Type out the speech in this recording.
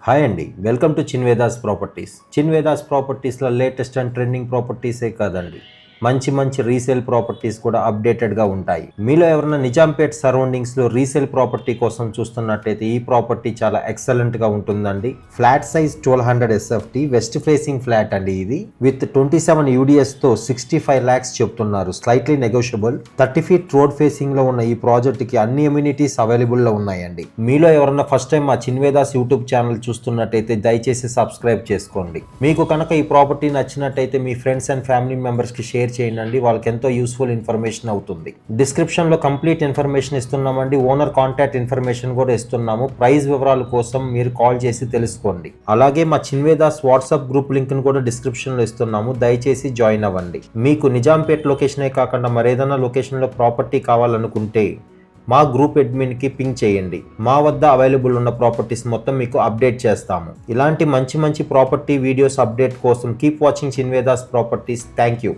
Hi అండి, welcome to Chinvedas properties. Chinvedas ప్రాపర్టీస్లో latest and trending ప్రాపర్టీసే కాదండి, మంచి రీసేల్ ప్రాపర్టీస్ కూడా అప్డేటెడ్గా ఉంటాయి. మీలో ఎవరైనా నిజాంపేట్ సరౌండింగ్స్లో రీసేల్ ప్రాపర్టీ కోసం చూస్తున్నట్టయితే ఈ ప్రాపర్టీ చాలా ఎక్సలెంట్గా ఉంటుందండి. Flat size 1200 SFT west facing flat అండి. ఇది విత్ 27 UDSతో 65 lakhs చెప్తున్నారు. Slightly negotiable. 30 feet రోడ్ ఫేసింగ్లో ఉన్న ఈ ప్రాజెక్ట్కి అన్ని అమ్యూనిటీస్ అవైలబుల్లో ఉన్నాయండి. మీలో ఎవరైనా ఫస్ట్ టైం మా చిన్వేదాస్ యూట్యూబ్ ఛానల్ చూస్తున్నట్టయితే దయచేసి సబ్స్క్రైబ్ చేసుకోండి. మీకు కనుక ఈ ప్రాపర్టీ నచ్చినట్టయితే మీ ఫ్రెండ్స్ అండ్ ఫ్యామిలీ మెంబర్స్కి షేర్ చేయండి. వాళ్ళకి ఎంతో యూస్ఫుల్ ఇన్ఫర్మేషన్ అవుతుంది. డిస్క్రిప్షన్ లో కంప్లీట్ ఇన్ఫర్మేషన్ ఇస్తున్నామండి. ఓనర్ కాంటాక్ట్ ఇన్ఫర్మేషన్ కూడా ఇస్తున్నాము. ప్రైస్ వివరాల కోసం మీరు కాల్ చేసి తెలుసుకోండి. అలాగే మా చిన్వేదాస్ వాట్సాప్ గ్రూప్ లింక్ ను కూడా డిస్క్రిప్షన్ లో ఇస్తున్నాము. దయచేసి జాయిన్ అవ్వండి. మీకు నిజాంపేట్ లొకేషనే కాకుండా మరేదైనా లొకేషన్ లో ప్రాపర్టీ కావాలనుకుంటే మా గ్రూప్ అడ్మిన్కి పింగ్ చేయండి. మా వద్ద అవైలబుల్ ఉన్న ప్రాపర్టీస్ మొత్తం మీకు అప్డేట్ చేస్తాము. ఇలాంటి మంచి ప్రాపర్టీ వీడియోస్ అప్డేట్ కోసం keep watching Chinvedas properties. Thank you.